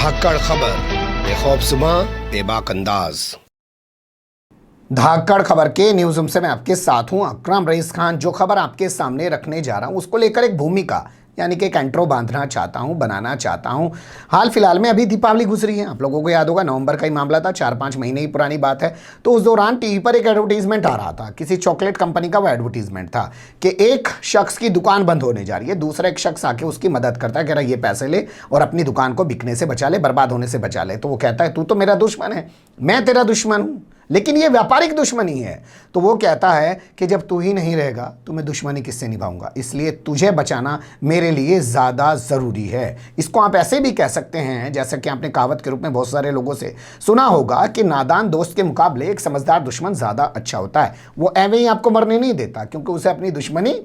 धाकड़ खबर बेखौफसुमा बेबाक अंदाज। धाकड़ खबर के न्यूज रूम से मैं आपके साथ हूं अकरम रईस खान। जो खबर आपके सामने रखने जा रहा हूं उसको लेकर एक भूमिका यानी कि एक इंट्रो बांधना चाहता हूं, बनाना चाहता हूं। हाल फिलहाल में अभी दीपावली गुजरी है, आप लोगों को याद होगा नवंबर का ही मामला था, 4-5 महीने ही पुरानी बात है। तो उस दौरान टीवी पर एक एडवर्टीजमेंट आ रहा था, किसी चॉकलेट कंपनी का वो एडवर्टीजमेंट था कि एक शख्स की दुकान बंद होने जा रही है, दूसरा एक शख्स आके उसकी मदद करता है, कह रहा है ये पैसे ले और अपनी दुकान को बिकने से बचा ले, बर्बाद होने से बचा ले। तो वो कहता है तू तो मेरा दुश्मन है, मैं तेरा दुश्मन हूं, लेकिन ये व्यापारिक दुश्मनी है। तो वो कहता है कि जब तू ही नहीं रहेगा तो मैं दुश्मनी किससे निभाऊंगा, इसलिए तुझे बचाना मेरे लिए ज़्यादा ज़रूरी है। इसको आप ऐसे भी कह सकते हैं जैसा कि आपने कहावत के रूप में बहुत सारे लोगों से सुना होगा कि नादान दोस्त के मुकाबले एक समझदार दुश्मन ज़्यादा अच्छा होता है। वो एवं ही आपको मरने नहीं देता क्योंकि उसे अपनी दुश्मनी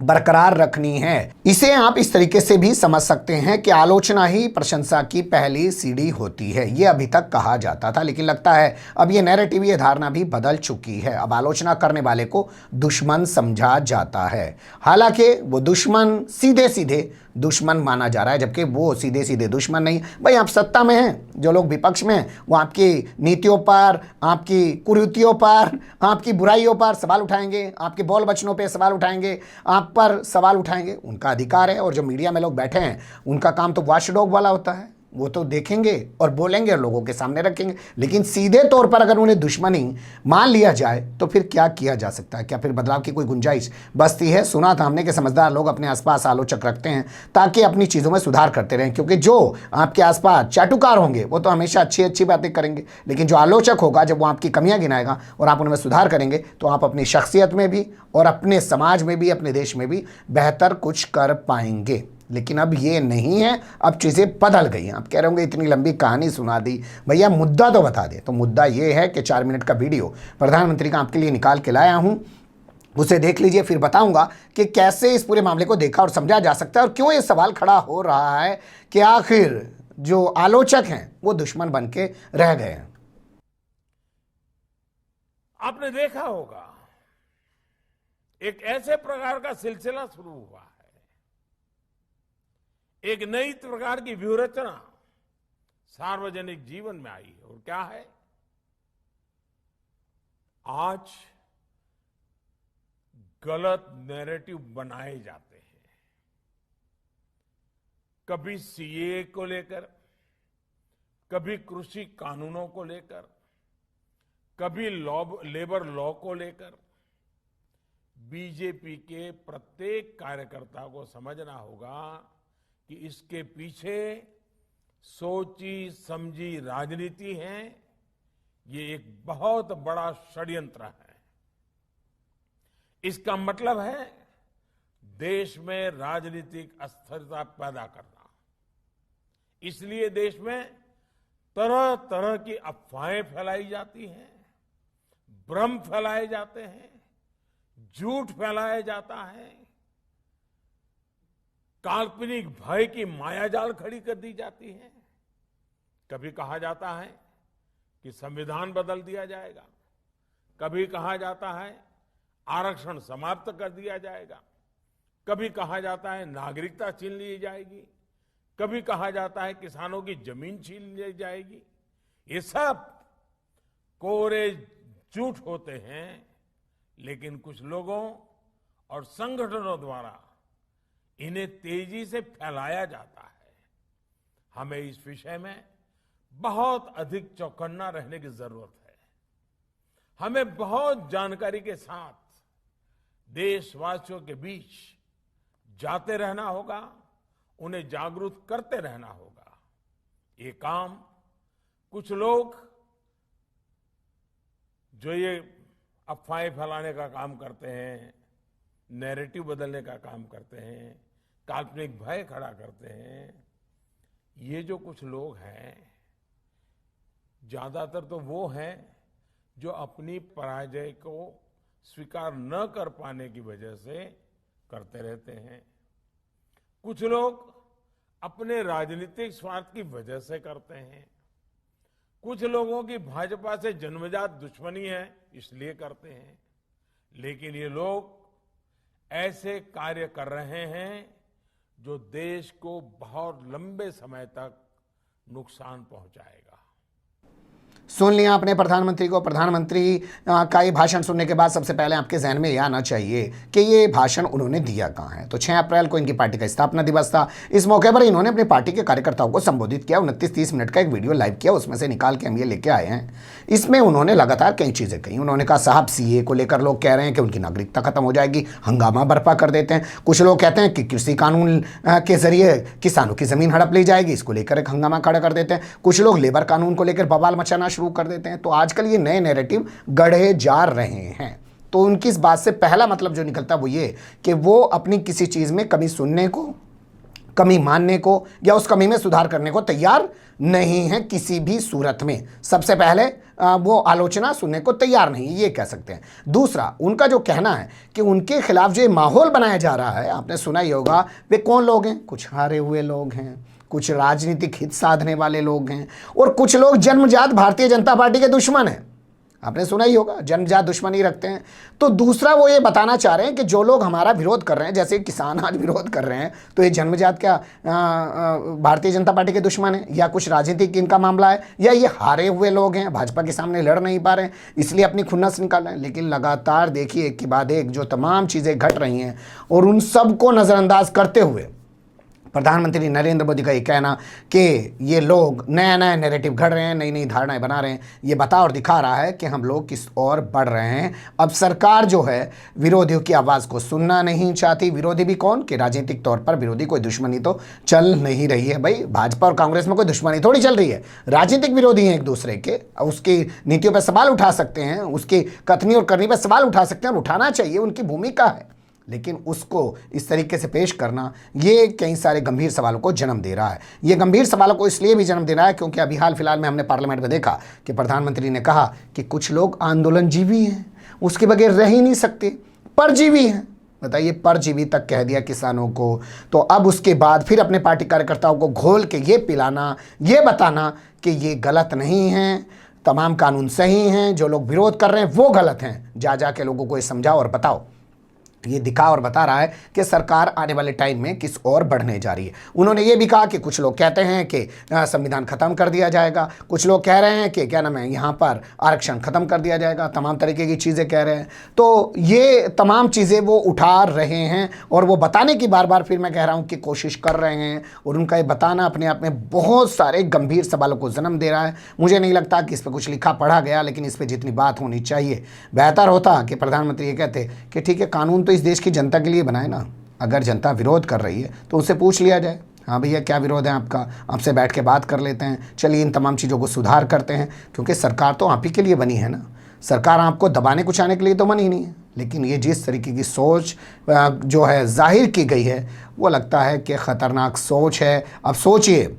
बरकरार रखनी है। इसे आप इस तरीके से भी समझ सकते हैं कि आलोचना ही प्रशंसा की पहली सीढ़ी होती है, ये अभी तक कहा जाता था, लेकिन लगता है अब ये नैरेटिव, ये धारणा भी बदल चुकी है। अब आलोचना करने वाले को दुश्मन समझा जाता है, हालांकि वो दुश्मन सीधे सीधे दुश्मन माना जा रहा है, जबकि वो सीधे सीधे दुश्मन नहीं। भाई आप सत्ता में हैं, जो लोग विपक्ष में हैं वो आपकी नीतियों पर, आपकी कुरीतियों पर, आपकी बुराइयों पर सवाल उठाएंगे, आपके बोल बचनों पे सवाल उठाएंगे, आप पर सवाल उठाएंगे, उनका अधिकार है। और जो मीडिया में लोग बैठे हैं उनका काम तो वॉचडॉग वाला होता है, वो तो देखेंगे और बोलेंगे और लोगों के सामने रखेंगे। लेकिन सीधे तौर पर अगर उन्हें दुश्मनी मान लिया जाए तो फिर क्या किया जा सकता है? क्या फिर बदलाव की कोई गुंजाइश बचती है? सुना था हमने कि समझदार लोग अपने आसपास आलोचक रखते हैं ताकि अपनी चीज़ों में सुधार करते रहें, क्योंकि जो आपके आसपास चाटुकार होंगे वो तो हमेशा अच्छी अच्छी बातें करेंगे, लेकिन जो आलोचक होगा जब वो आपकी कमियां गिनाएगा और आप उनमें सुधार करेंगे तो आप अपनी शख्सियत में भी और अपने समाज में भी, अपने देश में भी बेहतर कुछ कर पाएंगे। लेकिन अब ये नहीं है, अब चीज़ें बदल गई हैं। आप कह रहे होंगे इतनी लंबी कहानी सुना दी, भैया मुद्दा तो बता दे। तो मुद्दा ये है कि 4 मिनट का वीडियो प्रधानमंत्री का आपके लिए निकाल के लाया हूं, उसे देख लीजिए, फिर बताऊंगा कि कैसे इस पूरे मामले को देखा और समझा जा सकता है और क्यों ये सवाल खड़ा हो रहा है कि आखिर जो आलोचक हैं वो दुश्मन बन के रह गए हैं। आपने देखा होगा एक ऐसे प्रकार का सिलसिला शुरू हुआ है, एक नई प्रकार की व्यूहरचना सार्वजनिक जीवन में आई है। और क्या है, आज गलत नैरेटिव बनाए जाते हैं। कभी सीए को लेकर, कभी कृषि कानूनों को लेकर, कभी लेबर लॉ को लेकर। बीजेपी के प्रत्येक कार्यकर्ता को समझना होगा कि इसके पीछे सोची समझी राजनीति है, ये एक बहुत बड़ा षड्यंत्र है। इसका मतलब है देश में राजनीतिक अस्थिरता पैदा करना। इसलिए देश में तरह तरह की अफवाहें फैलाई जाती हैं, भ्रम फैलाए जाते हैं, झूठ फैलाया जाता है, काल्पनिक भय की मायाजाल खड़ी कर दी जाती है। कभी कहा जाता है कि संविधान बदल दिया जाएगा, कभी कहा जाता है आरक्षण समाप्त कर दिया जाएगा, कभी कहा जाता है नागरिकता छीन ली जाएगी, कभी कहा जाता है किसानों की जमीन छीन ली जाएगी। ये सब कोरे झूठ होते हैं, लेकिन कुछ लोगों और संगठनों द्वारा इन्हें तेजी से फैलाया जाता है। हमें इस विषय में बहुत अधिक चौकन्ना रहने की जरूरत है। हमें बहुत जानकारी के साथ देशवासियों के बीच जाते रहना होगा, उन्हें जागरूक करते रहना होगा। ये काम कुछ लोग जो ये अफवाहें फैलाने का काम करते हैं, नैरेटिव बदलने का काम करते हैं, काल्पनिक भय खड़ा करते हैं, ये जो कुछ लोग हैं ज्यादातर तो वो हैं जो अपनी पराजय को स्वीकार न कर पाने की वजह से करते रहते हैं। कुछ लोग अपने राजनीतिक स्वार्थ की वजह से करते हैं, कुछ लोगों की भाजपा से जन्मजात दुश्मनी है इसलिए करते हैं। लेकिन ये लोग ऐसे कार्य कर रहे हैं जो देश को बहुत लंबे समय तक नुकसान पहुंचाएगा। सुन लिया आपने प्रधानमंत्री को। प्रधानमंत्री का ये भाषण सुनने के बाद सबसे पहले आपके जहन में यह आना चाहिए कि ये भाषण उन्होंने दिया कहाँ है। तो 6 अप्रैल को इनकी पार्टी का स्थापना दिवस था। इस मौके पर इन्होंने अपनी पार्टी के कार्यकर्ताओं को संबोधित किया। 29-30 मिनट का एक वीडियो लाइव किया, उसमें से निकाल के हम ये लेके आए हैं। इसमें उन्होंने लगातार कई चीज़ें कही। उन्होंने कहा साहब सीए को लेकर लोग कह रहे हैं कि उनकी नागरिकता खत्म हो जाएगी, हंगामा बर्पा कर देते हैं। कुछ लोग कहते हैं कि कृषि कानून के जरिए किसानों की जमीन हड़प ली जाएगी, इसको लेकर एक हंगामा खड़ा कर देते हैं। कुछ लोग लेबर कानून को लेकर बवाल मचाना शुरू कर देते हैं। तो आजकल ये नए नैरेटिव गढ़े जा रहे हैं। तो उनकी इस बात से पहला मतलब जो निकलता है वो ये कि वो अपनी किसी चीज़ में कमी सुनने को, कमी मानने को या उस कमी में सुधार करने को तैयार नहीं है किसी भी सूरत में। सबसे पहले वो आलोचना सुनने को तैयार नहीं, ये कह सकते हैं। दूसरा, उनका जो कहना है कि उनके खिलाफ जो माहौल बनाया जा रहा है, आपने सुना ही होगा, वे कौन लोग हैं? कुछ हारे हुए लोग हैं, कुछ राजनीतिक हित साधने वाले लोग हैं और कुछ लोग जन्मजात भारतीय जनता पार्टी के दुश्मन हैं। आपने सुना ही होगा, जन्मजात दुश्मनी रखते हैं। तो दूसरा वो ये बताना चाह रहे हैं कि जो लोग हमारा विरोध कर रहे हैं, जैसे किसान आज विरोध कर रहे हैं, तो ये जन्मजात क्या भारतीय जनता पार्टी के दुश्मन है, या कुछ राजनीतिक इनका मामला है, या ये हारे हुए लोग हैं, भाजपा के सामने लड़ नहीं पा रहे हैं इसलिए अपनी खुन्नस निकाल रहे हैं। लेकिन लगातार देखिए एक के बाद एक जो तमाम चीज़ें घट रही हैं और उन सबको नज़रअंदाज करते हुए प्रधानमंत्री नरेंद्र मोदी का ये कहना कि ये लोग नया नया नैरेटिव घड़ रहे हैं, नई नई धारणाएं बना रहे हैं, ये बता और दिखा रहा है कि हम लोग किस ओर बढ़ रहे हैं। अब सरकार जो है विरोधियों की आवाज़ को सुनना नहीं चाहती। विरोधी भी कौन? कि राजनीतिक तौर पर विरोधी, कोई दुश्मनी तो चल नहीं रही है। भाई भाजपा और कांग्रेस में कोई दुश्मनी थोड़ी चल रही है, राजनीतिक विरोधी हैं एक दूसरे के। उसकी नीतियों पर सवाल उठा सकते हैं, उसकी कथनी और करनी पर सवाल उठा सकते हैं और उठाना चाहिए, उनकी भूमिका है। लेकिन उसको इस तरीके से पेश करना ये कई सारे गंभीर सवालों को जन्म दे रहा है। ये गंभीर सवालों को इसलिए भी जन्म दे रहा है क्योंकि अभी हाल फिलहाल में हमने पार्लियामेंट में देखा कि प्रधानमंत्री ने कहा कि कुछ लोग आंदोलनजीवी हैं, उसके बगैर रह ही नहीं सकते, परजीवी हैं। बताइए, परजीवी तक कह दिया किसानों को। तो अब उसके बाद फिर अपने पार्टी कार्यकर्ताओं को घोल के ये पिलाना, ये बताना कि ये गलत नहीं है, तमाम कानून सही हैं, जो लोग विरोध कर रहे हैं वो गलत हैं। जा जा के लोगों को ये समझाओ और बताओ। ये दिखा और बता रहा है कि सरकार आने वाले टाइम में किस ओर बढ़ने जा रही है। उन्होंने ये भी कहा कि कुछ लोग कहते हैं कि संविधान खत्म कर दिया जाएगा, कुछ लोग कह रहे हैं कि क्या नाम है, यहाँ पर आरक्षण खत्म कर दिया जाएगा, तमाम तरीके की चीज़ें कह रहे हैं। तो ये तमाम चीज़ें वो उठा रहे हैं और वो बताने की बार बार फिर मैं कह रहा हूँ कि कोशिश कर रहे हैं। और उनका ये बताना अपने आप में बहुत सारे गंभीर सवालों को जन्म दे रहा है। मुझे नहीं लगता कि इस पर कुछ लिखा पढ़ा गया, लेकिन इस पर जितनी बात होनी चाहिए, बेहतर होता कि प्रधानमंत्री ये कहते कि ठीक है, कानून इस देश की जनता के लिए बनाए ना। अगर जनता विरोध कर रही है तो उससे पूछ लिया जाए, हाँ भैया क्या विरोध है आपका, आपसे बैठ के बात कर लेते हैं, चलिए इन तमाम चीज़ों को सुधार करते हैं। क्योंकि सरकार तो आप ही के लिए बनी है ना, सरकार आपको दबाने कुचाने के लिए तो बनी नहीं है। लेकिन ये जिस तरीके की सोच जो है जाहिर की गई है, वो लगता है कि ख़तरनाक सोच है। अब सोचिए,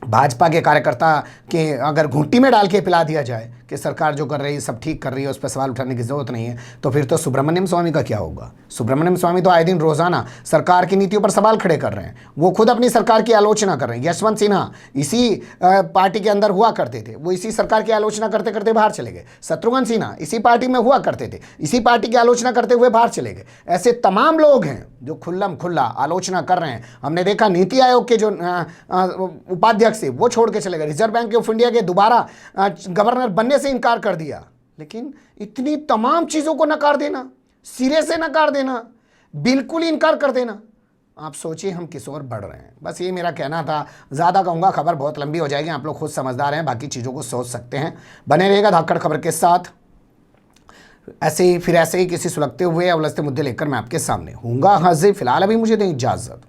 भाजपा के कार्यकर्ता के अगर घुट्टी में डाल के पिला दिया जाए कि सरकार जो कर रही है सब ठीक कर रही है, उस पर सवाल उठाने की जरूरत नहीं है, तो फिर तो सुब्रमण्यम स्वामी का क्या होगा। सुब्रमण्यम स्वामी तो आए दिन रोजाना सरकार की नीतियों पर सवाल खड़े कर रहे हैं, वो खुद अपनी सरकार की आलोचना कर रहे हैं। यशवंत सिन्हा इसी पार्टी के अंदर हुआ करते थे, वो इसी सरकार की आलोचना करते करते बाहर चले गए। शत्रुघ्न सिन्हा इसी पार्टी में हुआ करते थे, इसी पार्टी की आलोचना करते हुए बाहर चले गए। ऐसे तमाम लोग हैं जो खुल्लम खुल्ला आलोचना कर रहे हैं। हमने देखा नीति आयोग के जो उपाध्यक्ष थे वो छोड़ के चले गए, रिजर्व बैंक ऑफ इंडिया के दोबारा गवर्नर बनने से इनकार कर दिया। लेकिन इतनी तमाम चीज़ों को नकार देना, सिरे से नकार देना, बिल्कुल ही इनकार कर देना, आप सोचिए हम किस ओर बढ़ रहे हैं। बस ये मेरा कहना था, ज़्यादा कहूँगा खबर बहुत लंबी हो जाएगी, आप लोग खुद समझदार हैं, बाकी चीज़ों को सोच सकते हैं। बने रहेगा धाकड़ खबर के साथ। ऐसे ही किसी सुलगते हुए या उलझते मुद्दे लेकर मैं आपके सामने हूँगा हाजिर। फिलहाल अभी मुझे दें इजाज़त।